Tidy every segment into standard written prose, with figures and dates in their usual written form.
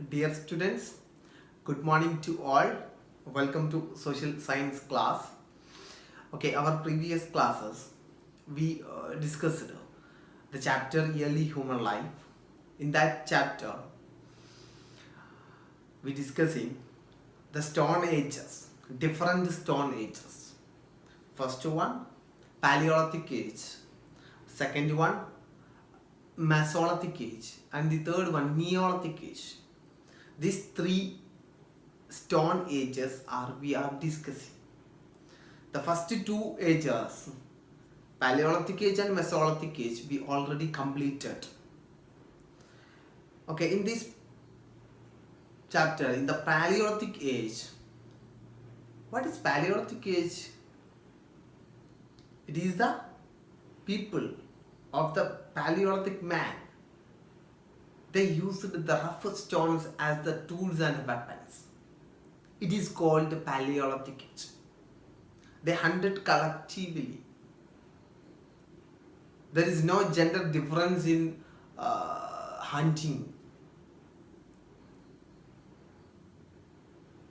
Dear students, good morning to all. Welcome to social science class. Okay, our previous classes we discussed the chapter Early Human Life. In that chapter, we discussing the Stone Ages, different Stone Ages. First one, Paleolithic Age. Second one, Mesolithic Age, and the third one, Neolithic Age. These three stone ages we are discussing. The first two ages, Paleolithic Age and Mesolithic Age, we already completed. Okay, in this chapter, in the Paleolithic Age, what is Paleolithic Age? It is the people of the Paleolithic man. They used the rough stones as the tools and weapons. It is called Paleolithic Age. They hunted collectively. There is no gender difference in hunting.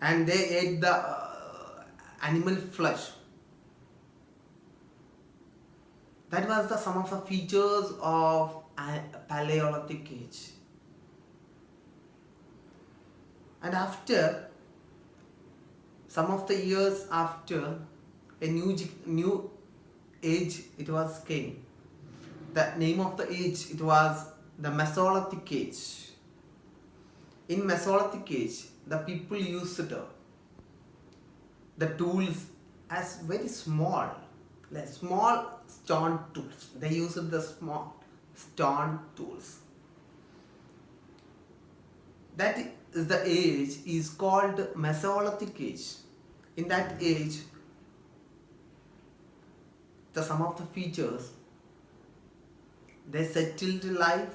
And they ate the animal flesh. That was some of the features of Paleolithic Age. And after some of the years after, a new age it was came. The name of the age it was the Mesolithic Age. In Mesolithic Age, the people used the tools as very small, like small stone tools. They used the small stone tools. That is the age is called Mesolithic Age. In that age, some of the features, they settled life.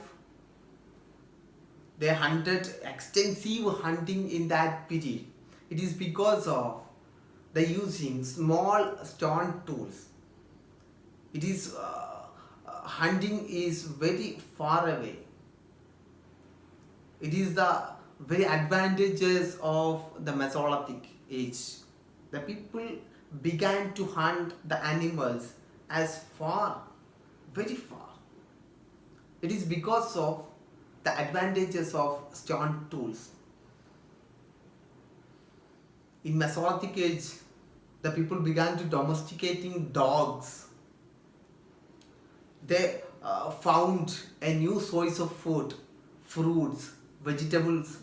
They hunted extensive hunting in that period. It is because of the using small stone tools. It is hunting is very far away. It is the very advantages of the Mesolithic Age. The people began to hunt the animals as far, very far. It is because of the advantages of stone tools. In Mesolithic Age, the people began to domesticating dogs. They found a new source of food, fruits, vegetables.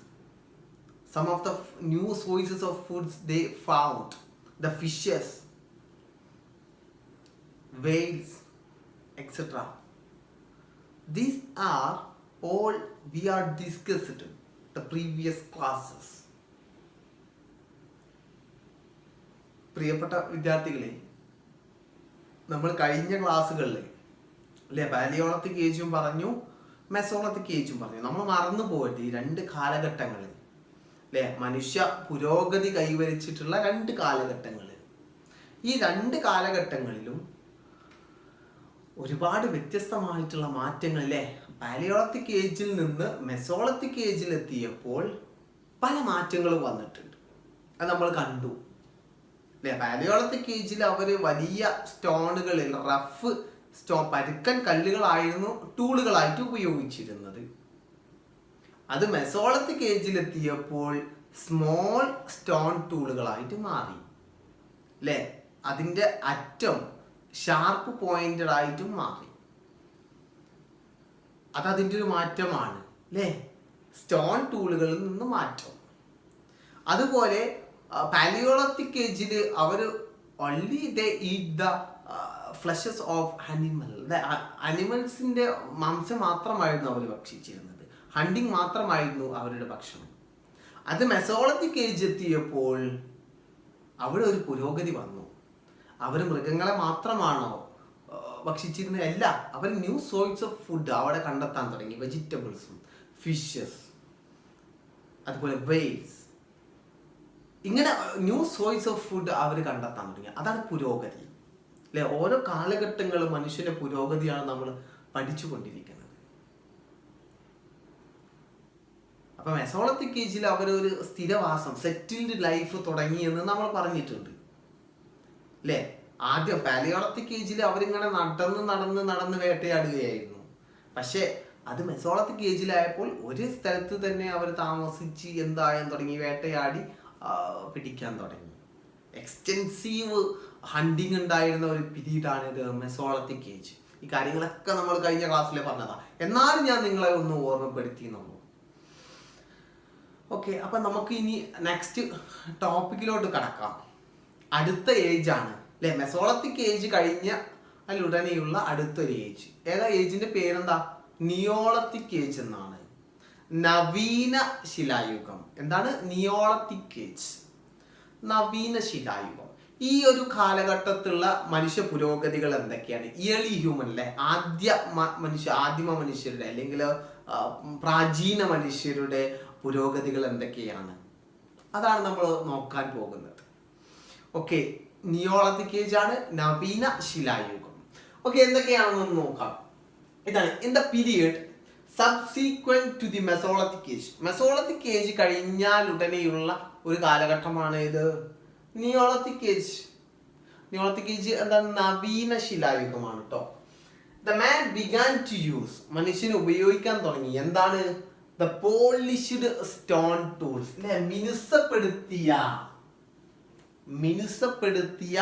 Some of the new sources of foods they found, the fishes, whales, etc. These are all we are discussed the previous classes. പ്രിയപ്പെട്ട വിദ്യാർത്ഥികളെ, നമ്മൾ കഴിഞ്ഞ ക്ലാസ്സുകളിൽ അല്ലെ പാലിയോളത്തിക് ഏജും പറഞ്ഞു, മെസോളത്തിക് ഏജും പറഞ്ഞു. നമ്മൾ മറന്നു പോയിട്ട് ഈ രണ്ട് കാലഘട്ടങ്ങളിൽ അല്ലെ, മനുഷ്യ പുരോഗതി കൈവരിച്ചിട്ടുള്ള രണ്ട് കാലഘട്ടങ്ങൾ. ഈ രണ്ട് കാലഘട്ടങ്ങളിലും ഒരുപാട് വ്യത്യസ്തമായിട്ടുള്ള മാറ്റങ്ങൾ അല്ലേ. പാലിയോളത്തിക് ഏജിൽ നിന്ന് മെസോളത്തിക് ഏജിൽ എത്തിയപ്പോൾ പല മാറ്റങ്ങളും വന്നിട്ടുണ്ട്. അത് നമ്മൾ കണ്ടു അല്ലേ. പാലിയോളത്തിക് ഏജിൽ അവർ വലിയ സ്റ്റോണുകളിൽ റഫ് പരുക്കൻ കല്ലുകളായിരുന്നു ടൂളുകളായിട്ട് ഉപയോഗിച്ചിരുന്നത്. അത് മെസോളത്തിക് ഏജിലെത്തിയപ്പോൾ സ്മോൾ സ്റ്റോൺ ടൂളുകളായിട്ട് മാറി അല്ലേ. അതിൻ്റെ അറ്റം ഷാർപ്പ് പോയിന്റഡ് ആയിട്ടും മാറി. അതതിൻ്റെ ഒരു മാറ്റമാണ് അല്ലേ, സ്റ്റോൺ ടൂളുകളിൽ നിന്ന് മാറ്റം. അതുപോലെ പാലിയോളത്തിക് ഏജിൽ അവർ only they eat the fleshes of animal. അനിമൽസിൻ്റെ മാംസം മാത്രമായിരുന്നു അവർ ഭക്ഷിച്ചിരുന്നത്. ഹണ്ടിങ് മാത്രമായിരുന്നു അവരുടെ ഭക്ഷണം. അത് മെസോളത്തിക് ഏജ് എത്തിയപ്പോൾ അവിടെ ഒരു പുരോഗതി വന്നു. അവർ മൃഗങ്ങളെ മാത്രമാണോ ഭക്ഷിച്ചിരുന്നത്? അല്ല, അവർ ന്യൂ സോഴ്സ് ഓഫ് ഫുഡ് അവിടെ കണ്ടെത്താൻ തുടങ്ങി. വെജിറ്റബിൾസും ഫിഷസ്, അതുപോലെ വെയിൽസ്, ഇങ്ങനെ ന്യൂ സോഴ്സ് ഓഫ് ഫുഡ് അവർ കണ്ടെത്താൻ തുടങ്ങി. അതാണ് പുരോഗതി അല്ലെ. ഓരോ കാലഘട്ടങ്ങളും മനുഷ്യന്റെ പുരോഗതിയാണ് നമ്മൾ പഠിച്ചുകൊണ്ടിരിക്കുന്നത്. അപ്പൊ മെസോളത്തിക് ഏജിൽ അവരൊരു സ്ഥിരവാസം, സെറ്റിൽഡ് ലൈഫ് തുടങ്ങിയെന്ന് നമ്മൾ പറഞ്ഞിട്ടുണ്ട് അല്ലേ. ആദ്യം പാലിയോളത്തിക് ഏജിൽ അവരിങ്ങനെ നടന്ന് വേട്ടയാടുകയായിരുന്നു. പക്ഷെ അത് മെസോളത്തിക് ഏജിലായപ്പോൾ ഒരു സ്ഥലത്ത് തന്നെ അവർ താമസിച്ച് എന്തായാൻ തുടങ്ങി, വേട്ടയാടി പിടിക്കാൻ തുടങ്ങി. എക്സ്റ്റെൻസീവ് ഹണ്ടിങ് ഉണ്ടായിരുന്ന ഒരു പീരീഡാണ് ഇത് മെസോളത്തിക് ഏജ്. ഈ കാര്യങ്ങളൊക്കെ നമ്മൾ കഴിഞ്ഞ ക്ലാസ്സിൽ പറഞ്ഞതാ, എന്നാലും ഞാൻ നിങ്ങളെ ഒന്ന് ഓർമ്മപ്പെടുത്തി എന്നുള്ളൂ. ഓക്കെ, അപ്പൊ നമുക്ക് ഇനി നെക്സ്റ്റ് ടോപ്പിക്കിലോട്ട് കടക്കാം. അടുത്ത ഏജ് ആണ് അല്ലെ, മെസോളത്തിക് ഏജ് കഴിഞ്ഞ അതിലുടനെയുള്ള അടുത്തൊരു ഏജ്. ഏതാ ഏജിന്റെ പേരെന്താ? നിയോളത്തിക് ഏജ് എന്നാണ്. നവീന ശിലായുഗം. എന്താണ് നിയോളത്തിക് ഏജ്? നവീന ശിലായുഗം. ഈ ഒരു കാലഘട്ടത്തിലുള്ള മനുഷ്യ പുരോഗതികൾ എന്തൊക്കെയാണ്? ഇയർലി ഹ്യൂമൻ അല്ലെ, ആദിമ മനുഷ്യരുടെ അല്ലെങ്കിൽ പ്രാചീന മനുഷ്യരുടെ പുരോഗതികൾ എന്തൊക്കെയാണ്? അതാണ് നമ്മൾ നോക്കാൻ പോകുന്നത്. ഓക്കെ, നിയോളത്തിക് ഏജ് ആണ്, നവീന ശിലായുഗം. ഓക്കെ, എന്തൊക്കെയാണെന്ന് നോക്കാം. ഇതാണ് in the period subsequent to the mesolithic age. Mesolithic age കഴിഞ്ഞാൽ ഉടനെയുള്ള ഒരു കാലഘട്ടമാണ് ഇത് നിയോളത്തിക് ഏജ്. നിയോളത്തിക് ഏജ് എന്താണ്? നവീന ശിലായുഗമാണ് കേട്ടോ. The man began to use, മനുഷ്യന് ഉപയോഗിക്കാൻ തുടങ്ങി. എന്താണ്? ദ പോളിഷ്ഡ് സ്റ്റോൺ ടൂൾസ് അല്ലെ, മിനുസപ്പെടുത്തിയ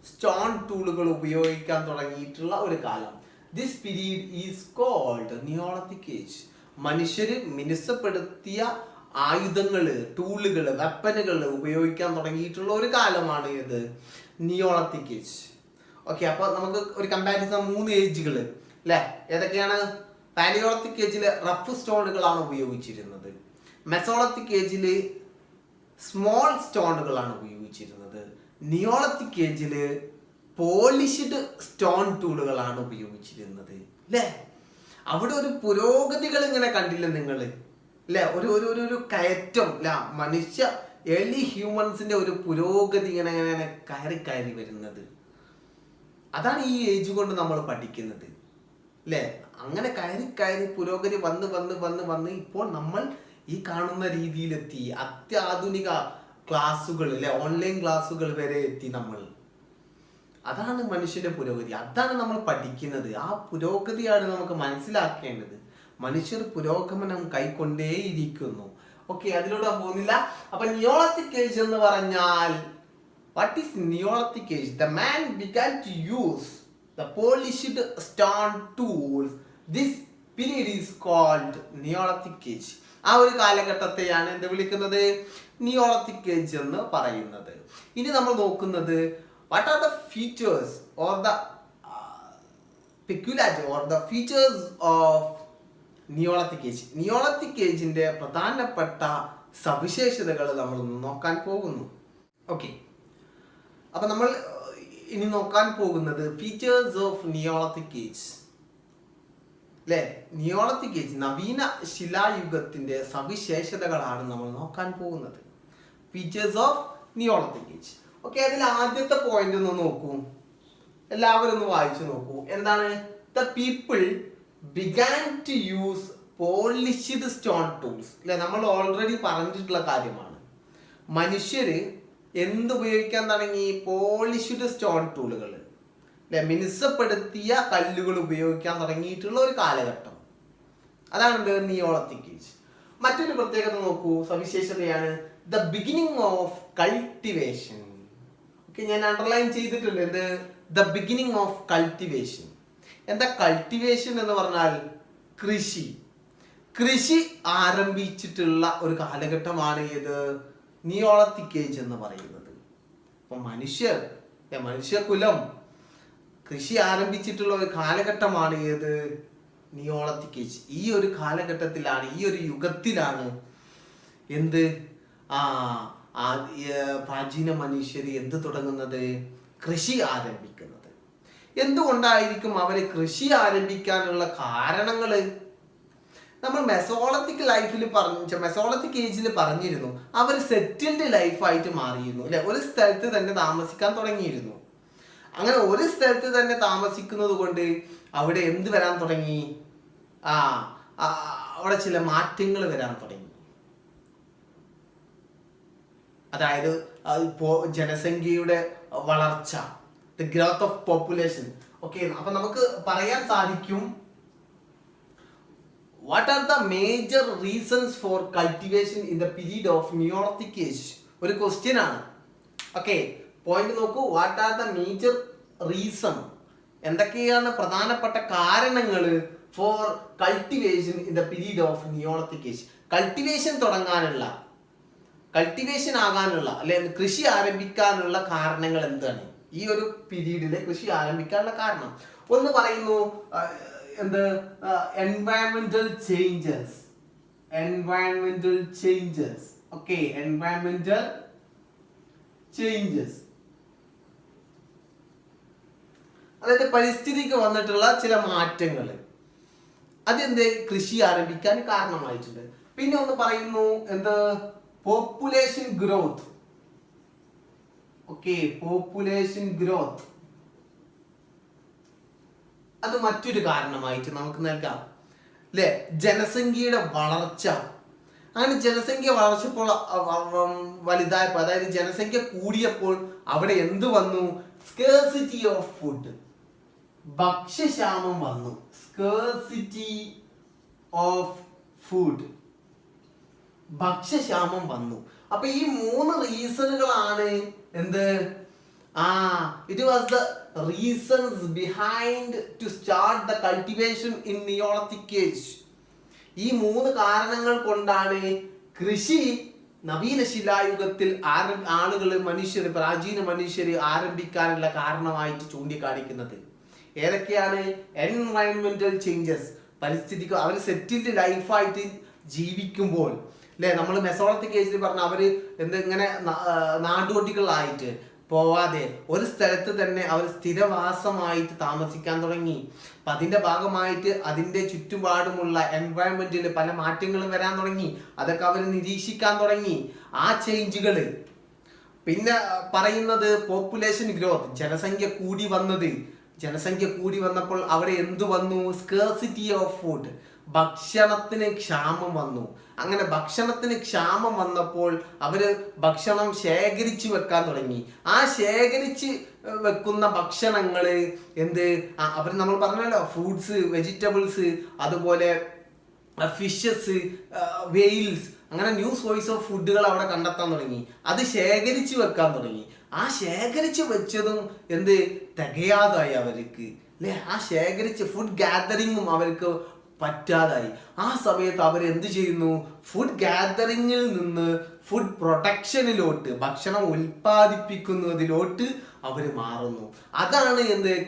സ്റ്റോൺ ടൂളുകൾ ഉപയോഗിക്കാൻ തുടങ്ങിയിട്ടുള്ള ഒരു കാലം. This period is called Neolithic age. മനുഷ്യര് മിനുസപ്പെടുത്തിയ ആയുധങ്ങള്, ടൂളുകള്, വെപ്പനുകള് ഉപയോഗിക്കാൻ തുടങ്ങിയിട്ടുള്ള ഒരു കാലമാണ് ഇത് നിയോളത്തിക് ഏജ്. ഓക്കെ, അപ്പൊ നമുക്ക് ഒരു കമ്പാരിസൺ 3 ഏജുകൾ അല്ലെ, ഏതൊക്കെയാണ്? പാലിയോളത്തിക് ഏജില് റഫ് സ്റ്റോണുകളാണ് ഉപയോഗിച്ചിരുന്നത്. മെസോളത്തിക് ഏജില് സ്മോൾ സ്റ്റോണുകളാണ് ഉപയോഗിച്ചിരുന്നത്. നിയോളത്തിക് ഏജില് പോളിഷ്ഡ് സ്റ്റോൺ ടൂളുകളാണ് ഉപയോഗിച്ചിരുന്നത് അല്ലേ. അവിടെ ഒരു പുരോഗതികൾ ഇങ്ങനെ കണ്ടില്ല നിങ്ങൾ അല്ലെ, ഒരു കയറ്റം അല്ല, മനുഷ്യ ഏർലി ഹ്യൂമൻസിന്റെ ഒരു പുരോഗതി ഇങ്ങനെ കയറി വരുന്നത്. അതാണ് ഈ ഏജ് കൊണ്ട് നമ്മൾ പഠിക്കുന്നത് അല്ലെ. അങ്ങനെ കയറി പുരോഗതി വന്ന് ഇപ്പോൾ നമ്മൾ ഈ കാണുന്ന രീതിയിലെത്തി. അത്യാധുനിക ക്ലാസ്സുകൾ അല്ലെ, ഓൺലൈൻ ക്ലാസ്സുകൾ വരെ എത്തി നമ്മൾ. അതാണ് മനുഷ്യന്റെ പുരോഗതി, അതാണ് നമ്മൾ പഠിക്കുന്നത്. ആ പുരോഗതിയാണ് നമുക്ക് മനസ്സിലാക്കേണ്ടത്. മനുഷ്യർ പുരോഗമനം കൈക്കൊണ്ടേയിരിക്കുന്നു. ഓക്കെ, അതിലൂടെ പോകുന്നില്ല. അപ്പൊ നിയോളത്തിക് ഏജ് എന്ന് പറഞ്ഞാൽ, what is Neolithic age? The man began to use the polished stone tools. This period is called Neolithic age. ആ ഒരു കാലഘട്ടത്തെയാണ് എന്ത് വിളിക്കുന്നത്? നിയോളത്തിക് ഏജ് എന്ന് പറയുന്നത്. ഇനി നമ്മൾ നോക്കുന്നത്, what are the features or the peculiarity or the features of Neolithic age? Neolithic ageന്റെ പ്രധാനപ്പെട്ട സവിശേഷതകൾ നമ്മൾ നോക്കാൻ പോകുന്നു. ഓക്കെ, അപ്പൊ നമ്മൾ ഇനി നോക്കാൻ പോകുന്നത് ഫീച്ചേഴ്സ് ഓഫ് നിയോളത്തിക് ഏജ് അല്ലെ. നിയോളത്തിക് ഏജ് നവീന ശിലായുഗത്തിന്റെ സവിശേഷതകളാണ് നമ്മൾ നോക്കാൻ പോകുന്നത്. Features of Neolithic age. Okay, അതിൽ ആദ്യത്തെ പോയിന്റ് ഒന്ന് നോക്കൂ, എല്ലാവരും ഒന്ന് വായിച്ചു നോക്കൂ. എന്താണ്? The people began to use polished stone tools അല്ലെ. നമ്മൾ ഓൾറെഡി പറഞ്ഞിട്ടുള്ള കാര്യമാണ്. മനുഷ്യര് എന്തുപയോഗിക്കാൻ തുടങ്ങി? പോളിഷ്ഡ് സ്റ്റോൺ ടൂളുകൾ അല്ലെ, മിനുസപ്പെടുത്തിയ കല്ലുകൾ ഉപയോഗിക്കാൻ തുടങ്ങിയിട്ടുള്ള ഒരു കാലഘട്ടം. അതാണ് നിയോളത്തിക് ഏജ്. മറ്റൊരു പ്രത്യേകത നോക്കൂ, സവിശേഷതയാണ് ദ ബിഗിനിങ് ഓഫ് കൾട്ടിവേഷൻ. ഞാൻ അണ്ടർലൈൻ ചെയ്തിട്ടുണ്ട് എന്ത്? The beginning of cultivation. എന്താ കൾട്ടിവേഷൻ എന്ന് പറഞ്ഞാൽ? കൃഷി ആരംഭിച്ചിട്ടുള്ള ഒരു കാലഘട്ടമാണ് ഇത് നിയോളത്തിക് ഏജ് എന്ന് പറയുന്നത്. അപ്പൊ മനുഷ്യകുലം കൃഷി ആരംഭിച്ചിട്ടുള്ള ഒരു കാലഘട്ടമാണ് ഏത്? നിയോളത്തിക് ഏജ്. ഈ ഒരു കാലഘട്ടത്തിലാണ്, ഈ ഒരു യുഗത്തിലാണ് എന്ത് പ്രാചീന മനുഷ്യർ എന്ത് തുടങ്ങുന്നത്? കൃഷി ആരംഭിക്കുന്നത്. എന്തുകൊണ്ടായിരിക്കും അവര് കൃഷി ആരംഭിക്കാനുള്ള കാരണങ്ങൾ നമ്മൾ മെസോളത്തിക് ഏജിൽ പറഞ്ഞിരുന്നു. അവർ സെറ്റിൽഡ് ലൈഫായിട്ട് മാറിയിരുന്നു അല്ലെ, ഒരു സ്ഥലത്ത് തന്നെ താമസിക്കാൻ തുടങ്ങിയിരുന്നു. അങ്ങനെ ഒരു സ്ഥലത്ത് തന്നെ താമസിക്കുന്നത് കൊണ്ട് അവിടെ എന്ത് വരാൻ തുടങ്ങി? അവിടെ ചില മാറ്റങ്ങൾ വരാൻ തുടങ്ങി. അതായത് ഇപ്പോ ജനസംഖ്യയുടെ വളർച്ച, the growth of population. Okay, അപ്പൊ നമുക്ക് പറയാൻ സാധിക്കും what are the major reasons for cultivation in the period of Neolithic age. ഒരു ക്വസ്റ്റ്യൻ ആണ്. ഓക്കെ, പോയിന്റ് നോക്കൂ. What are the major reason, എന്തൊക്കെയാണ് പ്രധാനപ്പെട്ട കാരണങ്ങൾ four cultivation in the period of Neolithic age. Cultivation ആകാനുള്ള അല്ലെ കൃഷി ആരംഭിക്കാനുള്ള കാരണങ്ങൾ എന്താണ്? ഈ ഒരു പീരീഡിലെ കൃഷി ആരംഭിക്കാനുള്ള കാരണം ഒന്ന് പറയുന്നു എന്ത്, environmental changes. Okay, environmental changes, അതായത് പരിസ്ഥിതിക്ക് വന്നിട്ടുള്ള ചില മാറ്റങ്ങൾ, അതെന്ത് കൃഷി ആരംഭിക്കാൻ കാരണമായിട്ടുണ്ട്. പിന്നെ ഒന്ന് പറയുന്നു എന്ത്, population growth. Okay, population growth അത് മറ്റൊരു കാരണമായിട്ട് നമുക്ക് നൽകാം അല്ലെ. ജനസംഖ്യയുടെ വളർച്ച, അങ്ങനെ ജനസംഖ്യ വളർച്ചപ്പോൾ വലുതായപ്പോൾ, അതായത് ജനസംഖ്യ കൂടിയപ്പോൾ അവിടെ എന്ത് വന്നു? സ്കേഴ്സിറ്റി ഓഫ് ഫുഡ്, ഭക്ഷ്യക്ഷാമം വന്നു. സ്കേഴ്സിറ്റി ഓഫ് ഫുഡ്, ഭക്ഷ്യക്ഷാമം വന്നു. അപ്പൊ ഈ 3 റീസണുകളാണ് എന്ത്, it was the reasons behind to start the cultivation in Neolithic age. ഈ 3 കാരണങ്ങൾ കൊണ്ടാണ് കൃഷി നവീന ശിലായുഗത്തിൽ പ്രാചീന മനുഷ്യർ ആരംഭിക്കാനുള്ള കാരണമായിട്ട് ചൂണ്ടിക്കാണിക്കുന്നത്. ഏതൊക്കെയാണ്? എൻവയൺമെന്റൽ ചേഞ്ചസ്, പരിസ്ഥിതിക്ക് അവർ സെറ്റിൽഡ് ലൈഫായിട്ട് ജീവിക്കുമ്പോൾ അല്ലെ. നമ്മൾ മെസോളിത്തിക് ഏജിൽ പറഞ്ഞ അവര് ഇങ്ങനെ നാടോടികളായിട്ട് പോവാതെ ഒരു സ്ഥലത്ത് തന്നെ അവർ സ്ഥിരവാസമായിട്ട് താമസിക്കാൻ തുടങ്ങി. അപ്പൊ അതിന്റെ ഭാഗമായിട്ട് അതിന്റെ ചുറ്റുപാടുമുള്ള എൻവയൺമെന്റിൽ പല മാറ്റങ്ങളും വരാൻ തുടങ്ങി. അതൊക്കെ അവർ നിരീക്ഷിക്കാൻ തുടങ്ങി, ആ ചേഞ്ചുകൾ. പിന്നെ പറയുന്നത് പോപ്പുലേഷൻ ഗ്രോത്ത്, ജനസംഖ്യ കൂടി വന്നപ്പോൾ അവിടെ എന്തു വന്നു? സ്കേഴ്സിറ്റി ഓഫ് ഫുഡ്, ഭക്ഷണത്തിന് ക്ഷാമം വന്നു. അങ്ങനെ ഭക്ഷണത്തിന് ക്ഷാമം വന്നപ്പോൾ അവര് ഭക്ഷണം ശേഖരിച്ചു വെക്കാൻ തുടങ്ങി. ആ ശേഖരിച്ച് വെക്കുന്ന ഭക്ഷണങ്ങള് അവർ നമ്മൾ പറഞ്ഞല്ലോ, ഫ്രൂട്ട്സ്, വെജിറ്റബിൾസ്, അതുപോലെ ഫിഷസ്, വെയിൽസ്, അങ്ങനെ ന്യൂ സോഴ്സ് ഓഫ് ഫുഡുകൾ അവിടെ കണ്ടെത്താൻ തുടങ്ങി. അത് ശേഖരിച്ചു വെക്കാൻ തുടങ്ങി. ആ ശേഖരിച്ചു വെച്ചതും തികയാതായി അവർക്ക് അല്ലെ. ആ ശേഖരിച്ച ഫുഡ് ഗാദറിങ്ങും അവർക്ക് പറ്റാതായി. ആ സമയത്ത് അവർ എന്ത് ചെയ്യുന്നു? ഫുഡ് ഗാദറിങ്ങിൽ നിന്ന് ഫുഡ് പ്രൊഡക്ഷനിലോട്ട്, ഭക്ഷണം ഉൽപ്പാദിപ്പിക്കുന്നതിലോട്ട് അവർ മാറുന്നു. അതാണ്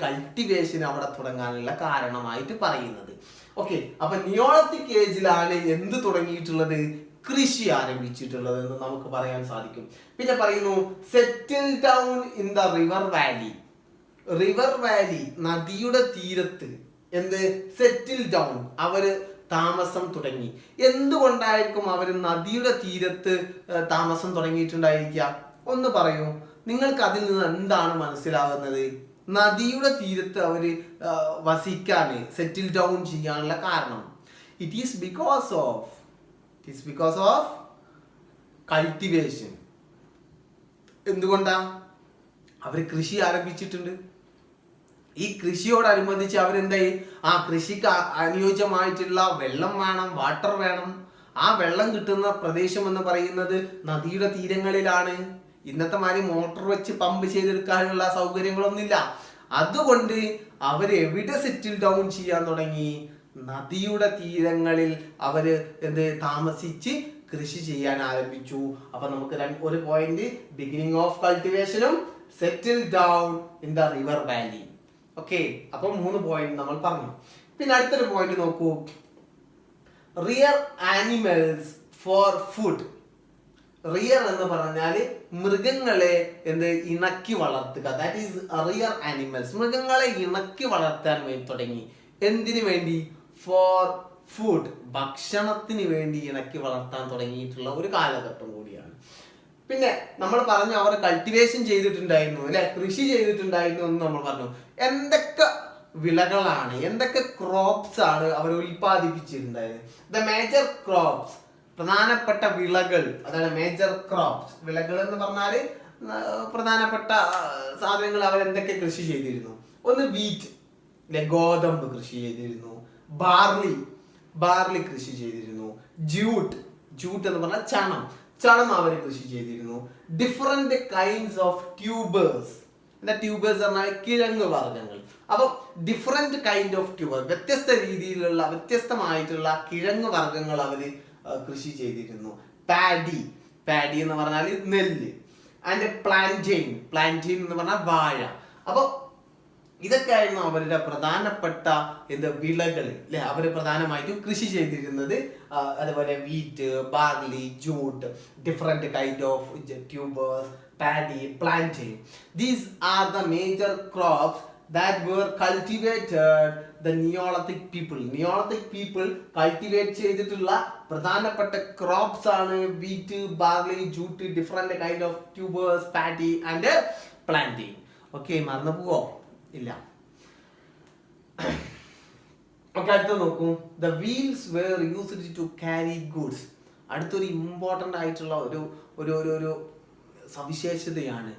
കൾട്ടിവേഷൻ അവിടെ തുടങ്ങാനുള്ള കാരണമായിട്ട് പറയുന്നത്. ഓക്കെ, അപ്പൊ നിയോളിത്തിക് ഏജിലാണ് എന്ത് തുടങ്ങിയിട്ടുള്ളത്? കൃഷി ആരംഭിച്ചിട്ടുള്ളത് എന്ന് നമുക്ക് പറയാൻ സാധിക്കും. പിന്നെ പറയുന്നു സെറ്റിൽ down in the river Valley, നദിയുടെ തീരത്ത് സെറ്റിൽ ഡൗൺ, അവര് താമസം തുടങ്ങി. എന്തുകൊണ്ടായിരിക്കും അവർ നദിയുടെ തീരത്ത് താമസം തുടങ്ങിയിട്ടുണ്ടായിരിക്കുക? ഒന്ന് പറയൂ, നിങ്ങൾക്ക് അതിൽ നിന്ന് എന്താണ് മനസ്സിലാവുന്നത്? നദിയുടെ തീരത്ത് അവര് വസിക്കാന്, സെറ്റിൽ ഡൗൺ ചെയ്യാനുള്ള കാരണം it is because of cultivation. എന്തുകൊണ്ടാ? അവർ കൃഷി ആരംഭിച്ചിട്ടുണ്ട്. ഈ കൃഷിയോടനുബന്ധിച്ച് അവരെന്തായി? ആ കൃഷിക്ക് അനുയോജ്യമായിട്ടുള്ള വെള്ളം വേണം, വാട്ടർ വേണം. ആ വെള്ളം കിട്ടുന്ന പ്രദേശം എന്ന് പറയുന്നത് നദിയുടെ തീരങ്ങളിലാണ്. ഇന്നത്തെ മാതിരി മോട്ടോർ വെച്ച് പമ്പ് ചെയ്തെടുക്കാനുള്ള സൗകര്യങ്ങളൊന്നുമില്ല. അതുകൊണ്ട് അവർ എവിടെ സെറ്റിൽ ഡൗൺ ചെയ്യാൻ തുടങ്ങി? നദിയുടെ തീരങ്ങളിൽ അവര് താമസിച്ച് കൃഷി ചെയ്യാൻ ആരംഭിച്ചു. അപ്പൊ നമുക്ക് ഒരു പോയിന്റ്, ബിഗിനിങ് ഓഫ് കൾട്ടിവേഷനും settle down in the river valley. Okay, അപ്പൊ 3 പോയിന്റ് നമ്മൾ പറഞ്ഞു. പിന്നെ അടുത്തൊരു പോയിന്റ് നോക്കൂ, rear animals for food. Rear എന്ന് പറഞ്ഞാൽ മൃഗങ്ങളെ ഇണക്കി വളർത്തുക. That is rear animals. മൃഗങ്ങളെ ഇണക്കി വളർത്താൻ തുടങ്ങി. എന്തിനു വേണ്ടി? ഫോർ ഫുഡ്, ഭക്ഷണത്തിന് വേണ്ടി ഇണക്കി വളർത്താൻ തുടങ്ങിയിട്ടുള്ള ഒരു കാലഘട്ടം കൂടിയാണ്. പിന്നെ നമ്മൾ പറഞ്ഞു അവർ കൾട്ടിവേഷൻ ചെയ്തിട്ടുണ്ടായിരുന്നു അല്ലെ, കൃഷി ചെയ്തിട്ടുണ്ടായിരുന്നു എന്ന് നമ്മൾ പറഞ്ഞു. എന്തൊക്കെ വിളകളാണ്, എന്തൊക്കെ ക്രോപ്സ് ആണ് അവർ ഉൽപ്പാദിപ്പിച്ചിട്ടുണ്ടായത്? ദ മേജർ ക്രോപ്സ് പ്രധാനപ്പെട്ട വിളകൾ, അതാണ് മേജർ ക്രോപ്സ്. വിളകൾ എന്ന് പറഞ്ഞാല് പ്രധാനപ്പെട്ട സാധനങ്ങൾ അവരെന്തൊക്കെ കൃഷി ചെയ്തിരുന്നു? ഒന്ന് വീറ്റ്, ഗോതമ്പ് കൃഷി ചെയ്തിരുന്നു. ബാർലി കൃഷി ചെയ്തിരുന്നു. ജൂട്ട് എന്ന് പറഞ്ഞാൽ ചണം അവർ കൃഷി ചെയ്തിരുന്നു. Different kinds of tubers. എന്താ ട്യൂബേഴ്സ് പറഞ്ഞാൽ കിഴങ്ങ് വർഗ്ഗങ്ങൾ. അപ്പൊ ഡിഫറെന്റ് കൈൻഡ് ഓഫ് ട്യൂബർ, വ്യത്യസ്തമായിട്ടുള്ള കിഴങ്ങ് വർഗ്ഗങ്ങൾ അവര് കൃഷി ചെയ്തിരുന്നു. പാഡി എന്ന് പറഞ്ഞാൽ നെല്ല്. ആൻഡ് പ്ലാന്റെയിൻ എന്ന് പറഞ്ഞാൽ വാഴ. അപ്പൊ ഇതൊക്കെയായിരുന്നു അവരുടെ പ്രധാനപ്പെട്ട വിളകൾ അല്ലെ. അവര് പ്രധാനമായിട്ടും കൃഷി ചെയ്തിരുന്നത്. അതുപോലെ wheat, barley, jute, different kind of tubers, paddy, plantain. These are the major crops that were cultivated the Neolithic people. Neolithic people cultivate ചെയ്തിട്ടുള്ള പ്രധാനപ്പെട്ട ക്രോപ്സ് ആണ് wheat, barley, jute, different kind of tubers, paddy and plantain. Okay, മറന്നു പോവോ? ഇല്ല. Okay, അടുത്ത നോക്കൂ. The wheels were used to carry goods. അടുത്തൊരു important ആയിട്ടുള്ള ഒരു സവിശേഷതയാണ്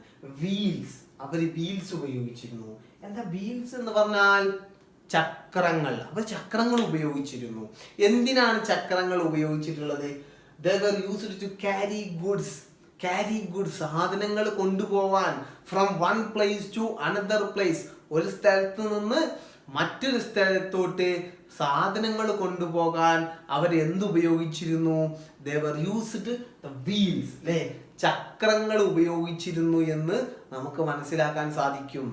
വീൽസ്. അവർ വീൽസ് ഉപയോഗിച്ചിരുന്നു. എന്താ വീൽസ് എന്ന് പറഞ്ഞാൽ? ചക്രങ്ങൾ. അവർ ചക്രങ്ങൾ ഉപയോഗിച്ചിരുന്നു. എന്തിനാണ് ചക്രങ്ങൾ ഉപയോഗിച്ചിട്ടുള്ളത്? They were used to carry goods. സാധനങ്ങൾ കൊണ്ടുപോവാൻ. From one place to another place. ഒരു സ്ഥലത്ത് നിന്ന് മറ്റൊരു സ്ഥലത്തോട്ട് സാധനങ്ങൾ കൊണ്ടുപോകാൻ അവർ എന്തുപയോഗിച്ചിരുന്നു? They were used the wheels. അല്ലേ? ചക്രങ്ങൾ ഉപയോഗിച്ചിരുന്നു എന്ന് നമുക്ക് മനസ്സിലാക്കാൻ സാധിക്കും.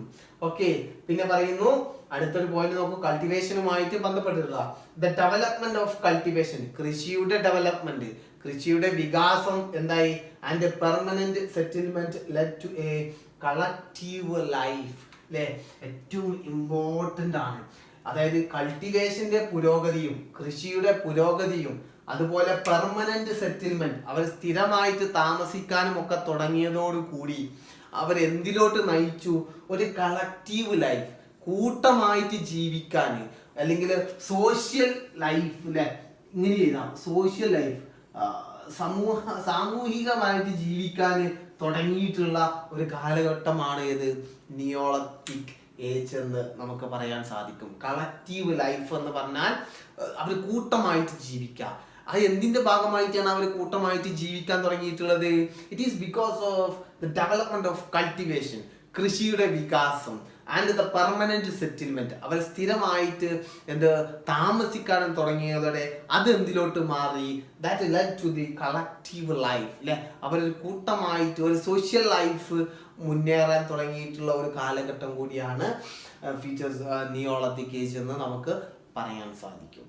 ഓക്കെ, പിന്നെ പറയുന്നു അടുത്തൊരു പോയിന്റ് നോക്കൂ. കൾട്ടിവേഷനുമായിട്ട് ബന്ധപ്പെട്ടിട്ടുള്ള ദ ഡെവലപ്മെന്റ് ഓഫ് കൾട്ടിവേഷൻ. കൃഷിയുടെ ഡെവലപ്മെന്റ്, കൃഷിയുടെ വികാസം എന്തായി? And permanent settlement led to a collective life. അല്ലെ, ഏറ്റവും ഇമ്പോർട്ടന്റ് ആണ്. അതായത് കൾട്ടിവേഷന്റെ പുരോഗതിയും കൃഷിയുടെ പുരോഗതിയും അതുപോലെ പെർമനന്റ് സെറ്റിൽമെന്റ്, അവർ സ്ഥിരമായിട്ട് താമസിക്കാനും ഒക്കെ തുടങ്ങിയതോടുകൂടി അവർ എന്തിലോട്ട് നയിച്ചു? ഒരു കളക്റ്റീവ് ലൈഫ്, കൂട്ടമായിട്ട് ജീവിക്കാൻ, അല്ലെങ്കിൽ സോഷ്യൽ ലൈഫ്. അല്ലെ, ഇങ്ങനെ ചെയ്താൽ സോഷ്യൽ ലൈഫ്, സാമൂഹികമായിട്ട് ജീവിക്കാൻ തുടങ്ങിയിട്ടുള്ള ഒരു കാലഘട്ടമാണ് ഏത്? നിയോളത്തിക് ഏജ് എന്ന് നമുക്ക് പറയാൻ സാധിക്കും. കളക്റ്റീവ് ലൈഫ് എന്ന് പറഞ്ഞാൽ അവർ കൂട്ടമായിട്ട് ജീവിക്കുക. അത് എന്തിന്റെ ഭാഗമായിട്ടാണ് അവർ കൂട്ടമായിട്ട് ജീവിക്കാൻ തുടങ്ങിയിട്ടുള്ളത്? It is because of the development of cultivation, കൃഷിയുടെ വികാസം, ആൻഡ് ദ പെർമനന്റ് സെറ്റിൽമെന്റ്. അവർ സ്ഥിരമായിട്ട് താമസിക്കാനും തുടങ്ങിയതോടെ അത് എന്തിലോട്ട് മാറി? That led to the collective life. അല്ലെ, അവരൊരു കൂട്ടമായിട്ട് ഒരു സോഷ്യൽ ലൈഫ് മുന്നേറാൻ തുടങ്ങിയിട്ടുള്ള ഒരു കാലഘട്ടം കൂടിയാണ് ഫീച്ചേഴ്സ് നിയോളത്തിക് ഏജ് എന്ന് നമുക്ക് പറയാൻ സാധിക്കും.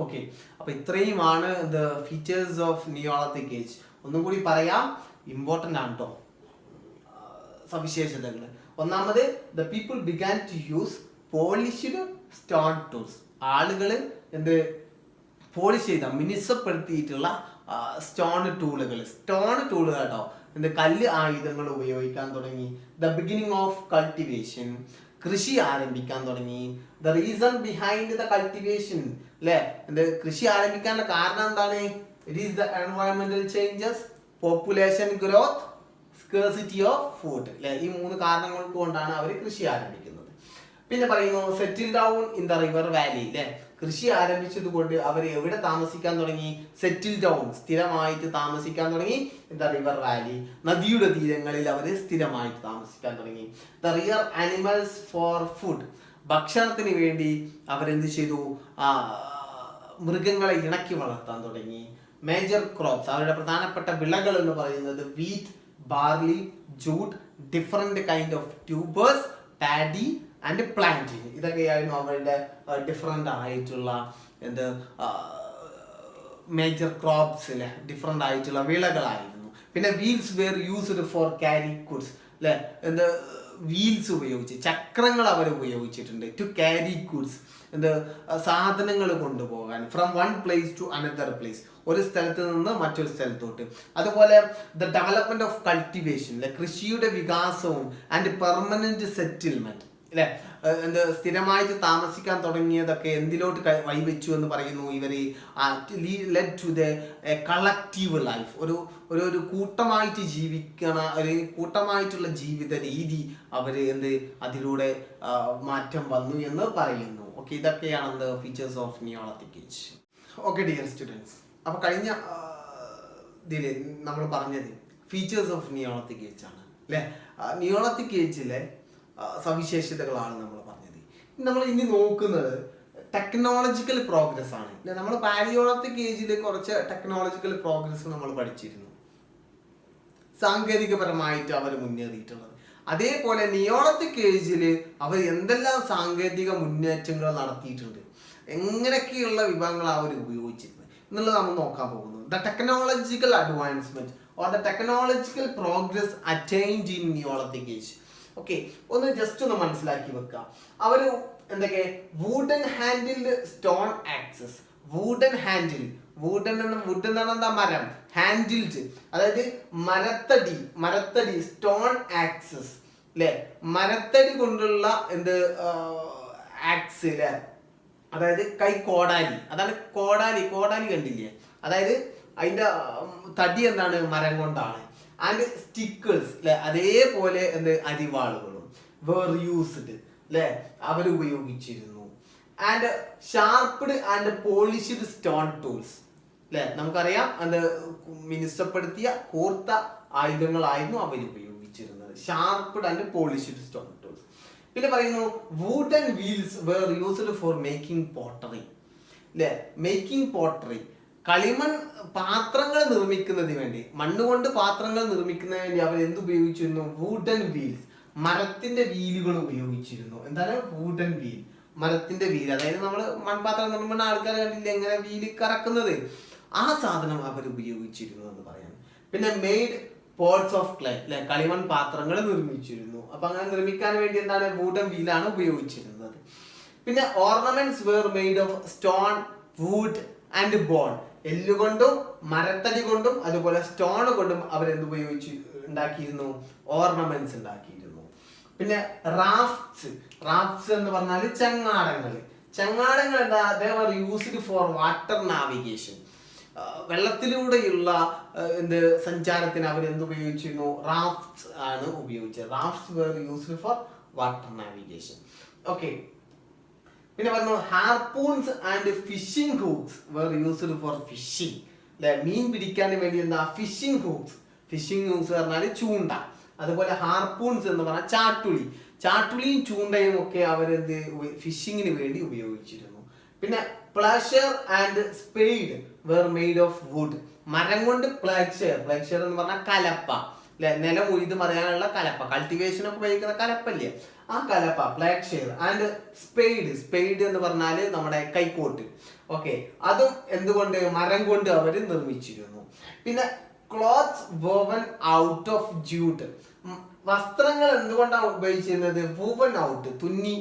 ഓക്കെ, അപ്പൊ ഇത്രയുമാണ് the features of Neolithic age. ഒന്നും കൂടി പറയാം, ഇമ്പോർട്ടൻ്റ് ആണ് കേട്ടോ സവിശേഷതകൾ. ഒന്നാമത്, the people began to use polished stone tools. ആളുകൾ പോളിഷ് ചെയ്ത മിനുസപ്പെടുത്തിയിട്ടുള്ള സ്റ്റോൺ ടൂളുകൾ കേട്ടോ, കല്ല് ആയുധങ്ങൾ ഉപയോഗിക്കാൻ തുടങ്ങി. ദ ബിഗിനിങ് ഓഫ് കൾട്ടിവേഷൻ, കൃഷി ആരംഭിക്കാൻ തുടങ്ങി. The reason behind the cultivation, അല്ലെ, കൃഷി ആരംഭിക്കാനുള്ള കാരണം എന്താണ്? ഇറ്റ് ഈസ് ദ എൻവയോൺമെന്റൽ changes, population growth, scarcity of food. അല്ലെ, ഈ 3 കാരണങ്ങൾ കൊണ്ടാണ് അവർ കൃഷി ആരംഭിക്കുന്നത്. പിന്നെ പറയുന്നു സെറ്റിൽ down in the river Valley. അല്ലെ, കൃഷി ആരംഭിച്ചത് കൊണ്ട് അവർ എവിടെ താമസിക്കാൻ തുടങ്ങി? സെറ്റിൽ ഡൗൺ, സ്ഥിരമായിട്ട് താമസിക്കാൻ തുടങ്ങി. ഇൻ ദ റിവർ വാലി, നദിയുടെ തീരങ്ങളിൽ അവർ സ്ഥിരമായിട്ട് താമസിക്കാൻ തുടങ്ങി. The rear animals for food, ഭക്ഷണത്തിന് വേണ്ടി അവരെന്ത് ചെയ്തു? മൃഗങ്ങളെ ഇണക്കി വളർത്താൻ തുടങ്ങി. മേജർ ക്രോപ്സ്, അവരുടെ പ്രധാനപ്പെട്ട വിളകൾ എന്ന് പറയുന്നത് wheat, barley, jute, different kind of tubers, paddy and plantain. ഇതൊക്കെയായിരുന്നു അവരുടെ ഡിഫറെന്റ് ആയിട്ടുള്ള മേജർ ക്രോപ്സ്, അല്ലെ, ഡിഫറെന്റ് ആയിട്ടുള്ള വിളകളായിരുന്നു. പിന്നെ wheels were used for carry goods. അല്ലെ, വീൽസ് ഉപയോഗിച്ച്, ചക്രങ്ങൾ അവർ ഉപയോഗിച്ചിട്ടുണ്ട്. ടു ക്യാരി ഗുഡ്സ്, സാധനങ്ങൾ കൊണ്ടുപോകാൻ. From one place to another place, ഒരു സ്ഥലത്ത് നിന്ന് മറ്റൊരു സ്ഥലത്തോട്ട്. അതുപോലെ ദ ഡെവലപ്മെന്റ് ഓഫ് കൾട്ടിവേഷൻ, കൃഷിയുടെ വികാസവും, ആൻഡ് പെർമനന്റ് സെറ്റിൽമെന്റ്, അല്ലെ, എന്ത് സ്ഥിരമായിട്ട് താമസിക്കാൻ തുടങ്ങിയതൊക്കെ എന്തിലോട്ട് വഴിവെച്ചു എന്ന് പറയുന്നു ഇവർ. Led to the collective life, ഒരു കൂട്ടമായിട്ട് ജീവിക്കണ ഒരു കൂട്ടമായിട്ടുള്ള ജീവിത രീതി അവർ അതിലൂടെ മാറ്റം വന്നു എന്ന് പറയുന്നു. ഓക്കെ, ഇതൊക്കെയാണ് എന്ത് features of Neolithic age. Okay dear students, അപ്പോൾ കഴിഞ്ഞ ഇതിൽ നമ്മൾ പറഞ്ഞത് ഫീച്ചേഴ്സ് ഓഫ് നിയോളത്തിക് ഏജ് ആണ് അല്ലേ. നിയോളത്തിക് ഏജിലെ സവിശേഷതകളാണ് നമ്മൾ പറഞ്ഞത്. നമ്മൾ ഇനി നോക്കുന്നത് ടെക്നോളജിക്കൽ പ്രോഗ്രസ് ആണ് അല്ലെ. നമ്മൾ പാലിയോളത്തിക് ഏജിൽ കുറച്ച് ടെക്നോളജിക്കൽ പ്രോഗ്രസ് നമ്മൾ പഠിച്ചിരുന്നു, സാങ്കേതികപരമായിട്ട് അവർ മുന്നേറിയിട്ടുള്ളത്. അതേപോലെ നിയോളത്തിക് ഏജിൽ അവർ എന്തെല്ലാം സാങ്കേതിക മുന്നേറ്റങ്ങൾ നടത്തിയിട്ടുണ്ട്, എങ്ങനെയൊക്കെയുള്ള വിഭവങ്ങൾ അവർ ഉപയോഗിച്ചിരുന്നത് എന്നുള്ളത് നമ്മൾ നോക്കാൻ പോകുന്നു. The technological advancement or the technological progress attained in Neolithic age. Okay, ഒന്ന് ജസ്റ്റ് ഒന്ന് മനസ്സിലാക്കി വെക്കുക. അവർ എന്തൊക്കെ wooden handled stone axes, wooden handle, wood എന്ന് പറഞ്ഞാൽ എന്താ, മരം, ഹാൻഡിൽഡ് അതായത് മരത്തടി സ്റ്റോൺ ആക്സസ് അല്ലെ, മരത്തടി കൊണ്ടുള്ള ആക്സ് അല്ലെ, അതായത് കോടാലി, അതാണ് കോടാലി കണ്ടില്ലേ, അതായത് അതിന്റെ തടി എന്താണ്, മരം കൊണ്ടാണ്. ആൻഡ് സ്റ്റിക്കേഴ്സ് അല്ലെ, അതേപോലെ അരിവാളുകളും വേർ യൂസ്ഡ് അല്ലെ, അവർ ഉപയോഗിച്ചിരുന്നു. And sharped and polished stone tools അല്ലെ, നമുക്കറിയാം മിനുസപ്പെടുത്തിയ കൂർത്ത ആയുധങ്ങളായിരുന്നു അവർ ഉപയോഗിച്ചിരുന്നത്. Sharped and polished stone tools. പിന്നെ പറയുന്നു wooden wheels were used for making pottery അല്ലെ, മേക്കിംഗ് പോട്ടറി കളിമൺ പാത്രങ്ങൾ നിർമ്മിക്കുന്നതിന് വേണ്ടി, മണ്ണുകൊണ്ട് പാത്രങ്ങൾ നിർമ്മിക്കുന്നതിന് വേണ്ടി അവർ ഉപയോഗിച്ചിരുന്നു, വുഡൻ വീൽസ്, മരത്തിന്റെ വീലുകൾ ഉപയോഗിച്ചിരുന്നു. എന്താണ് വുഡൻ വീൽ, മരത്തിന്റെ വീൽ, അതായത് നമ്മൾ മൺപാത്രം നിർമ്മിക്കുന്ന ആൾക്കാർ കണ്ടില്ല എങ്ങനെ വീല് കറക്കുന്നത്, ആ സാധനം അവർ ഉപയോഗിച്ചിരുന്നു എന്ന് പറയാം. പിന്നെ മെയ്ഡ് പോട്ട്സ് ഓഫ് ക്ലേ അല്ലെ, കളിമൺ പാത്രങ്ങൾ നിർമ്മിച്ചിരുന്നു. അപ്പൊ അങ്ങനെ നിർമ്മിക്കാൻ വേണ്ടി എന്താണ് വുഡൻ വീലാണ് ഉപയോഗിച്ചിരുന്നത്. പിന്നെ ornaments were made of stone, wood and bone, എല്ലുകൊണ്ടും മരത്തടി കൊണ്ടും അതുപോലെ സ്റ്റോൺ കൊണ്ടും അവർ ഉണ്ടാക്കിയിരുന്നു, ഓർണമെന്റ്സ് ഉണ്ടാക്കിയിരുന്നു. പിന്നെ റാഫ്റ്റ്സ് എന്ന് പറഞ്ഞാൽ ചങ്ങാടങ്ങൾ എന്താ, they were used for water navigation, വെള്ളത്തിലൂടെയുള്ള സഞ്ചാരത്തിന് അവർ ഉപയോഗിച്ചിരുന്നു, റാഫ്റ്റ്സ് ആണ് ഉപയോഗിച്ചത്. Rafts were used for water navigation. Okay, പിന്നെ പറഞ്ഞു harpoons and fishing hooks were used for fishing അല്ലെ, മീൻ പിടിക്കാൻ വേണ്ടി ഫിഷിംഗ് ഹൂക്സ് പറഞ്ഞാൽ ചൂണ്ട, അതുപോലെ ഹാർപൂൺസ് എന്ന് പറഞ്ഞാൽ ചാട്ടുളിയും ചൂണ്ടയും ഒക്കെ അവർ ഫിഷിങ്ങിന് വേണ്ടി ഉപയോഗിച്ചിരുന്നു. പിന്നെ ploughshare and spade were made of wood, മരം കൊണ്ട് പ്ലഷർ എന്ന് പറഞ്ഞാൽ കലപ്പ അല്ലെ, നിലം ഉഴുത് മറിയാനുള്ള കലപ്പ, കൾട്ടിവേഷൻ ഒക്കെ ഉപയോഗിക്കുന്ന കലപ്പല്ലേ, ആ കലപ്പ പ്ലഷർ. ആൻഡ് സ്പെയ്ഡ് എന്ന് പറഞ്ഞാല് നമ്മുടെ കൈക്കോട്ട്. ഓക്കെ, അതും എന്തുകൊണ്ട്, മരം കൊണ്ട് അവർ നിർമ്മിച്ചിരുന്നു. പിന്നെ clothes woven out of jute, വസ്ത്രങ്ങൾ എന്തുകൊണ്ടാണ് ഉപയോഗിച്ചിരുന്നത്, വൂവൻ ഔട്ട്, തുന്നി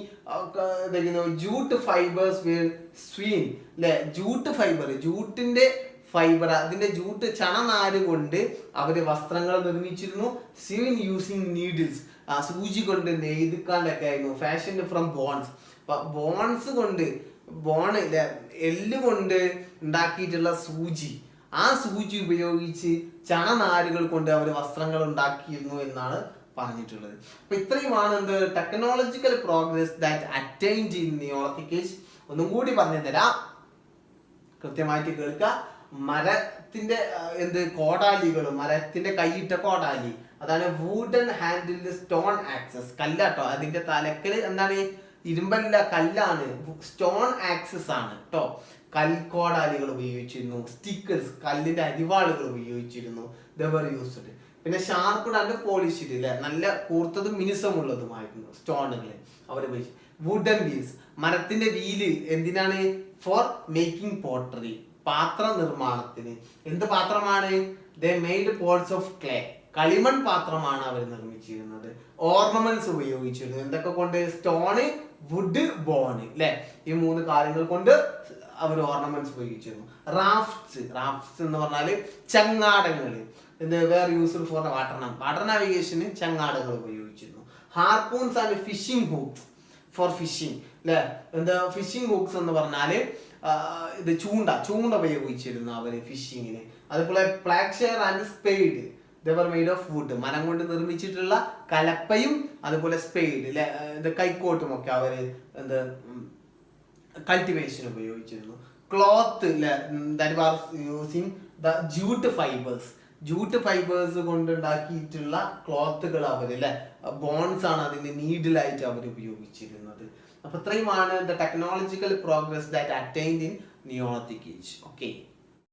ജൂട്ട് ഫൈബേഴ്സ് വേർ സ്വീൻ അല്ലെ, ജൂട്ടിന്റെ ഫൈബർ, അതിന്റെ ജൂട്ട് ചണനാര് കൊണ്ട് അവര് വസ്ത്രങ്ങൾ നിർമ്മിച്ചിരുന്നു. സ്വീൻ യൂസിങ് നീഡിൽസ്, സൂചി കൊണ്ട് നെയ്തുക്കാണ്ടൊക്കെ ആയിരുന്നു. ഫാഷൻ ഫ്രം ബോൺസ് കൊണ്ട്, എല്ല് കൊണ്ട് ഉണ്ടാക്കിയിട്ടുള്ള സൂചി, ആ സൂചി ഉപയോഗിച്ച് ചണനാരുകൾ കൊണ്ട് അവർ വസ്ത്രങ്ങൾ ഉണ്ടാക്കിയിരുന്നു എന്നാണ് പറഞ്ഞിട്ടുള്ളത്. അപ്പൊ ഇത്രയുമാണ് technological progress that attained in Neolithic age. ഒന്നും കൂടി പറഞ്ഞു തരാം, കൃത്യമായിട്ട് കേൾക്കുക. മരത്തിന്റെ കോടാലികളും, മരത്തിന്റെ കൈയിട്ട കോടാലി, അതാണ് വുഡൻ ഹാൻഡിൽഡ് സ്റ്റോൺ ആക്സസ്, കല്ലാട്ടോ, അതിന്റെ തലക്കല് എന്താണ്, ഇരുമ്പല്ല, കല്ലാണ്, സ്റ്റോൺ ആക്സസ് ആണ് കേട്ടോ. കൽക്കോടാലികൾ ഉപയോഗിച്ചിരുന്നു. സ്റ്റിക്കേഴ്സ്, കല്ലിന്റെ അരിവാളുകൾ ഉപയോഗിച്ചിരുന്നു. ദവർ യൂസ്ഡ്. പിന്നെ ഷാർപ്പ്ഡ് ആൻഡ് പോളിഷ്ഡ് അല്ലെ, നല്ല കൂർത്തതും മിനുസമുള്ളതുമായിരുന്നു സ്റ്റോണുകൾ അവർ ഉപയോഗിച്ചു. വുഡൻ വീൽസ്, മരത്തിന്റെ വീല് എന്തിനാണ്, ഫോർ മേക്കിംഗ് പോട്ടറി, പാത്ര നിർമ്മാണത്തിന്. എന്ത് പാത്രമാണ്, they made pots of clay, കളിമൺ പാത്രമാണ് അവർ നിർമ്മിച്ചിരുന്നത്. ഓർണമെന്റ്സ് ഉപയോഗിച്ചിരുന്നു, എന്തൊക്കെ കൊണ്ട്, സ്റ്റോണ്, വുഡ്, ബോൺ അല്ലെ, ഈ 3 കാര്യങ്ങൾ കൊണ്ട് അവർ ഓർണമെന്റ്സ് ഉപയോഗിച്ചിരുന്നു. റാഫ്റ്റ്സ് എന്ന് പറഞ്ഞാല് ചങ്ങാടങ്ങൾ, were used for water navigation ചങ്ങാടങ്ങൾ ഉപയോഗിച്ചിരുന്നു. Harpoons and fishing hooks, for fishing അല്ലെ. എന്താ ഫിഷിങ് ഹുക്സ് എന്ന് പറഞ്ഞാല് ഇത് ചൂണ്ട ഉപയോഗിച്ചിരുന്നു അവര് ഫിഷിങ്ങിന്. അതുപോലെ ploughshare and spade they're made of wood, മരം കൊണ്ട് നിർമ്മിച്ചിട്ടുള്ള കലപ്പയും അതുപോലെ സ്പെയ്ഡ് അല്ലെ കൈക്കോട്ടും ഒക്കെ അവര് എന്താ കൾട്ടിവേഷൻ ഉപയോഗിച്ചിരുന്നു. Cloth that was using the jute fibres കൊണ്ടുണ്ടാക്കിയിട്ടുള്ള ക്ലോത്തുകൾ അവർ അല്ലെ, ബോൺസ് ആണ് അതിന്റെ നീഡിലായിട്ട് അവർ ഉപയോഗിച്ചിരുന്നത്. അപ്പൊ ഇത്രയുമാണ് the technological progress that attained in Neolithic age. Okay.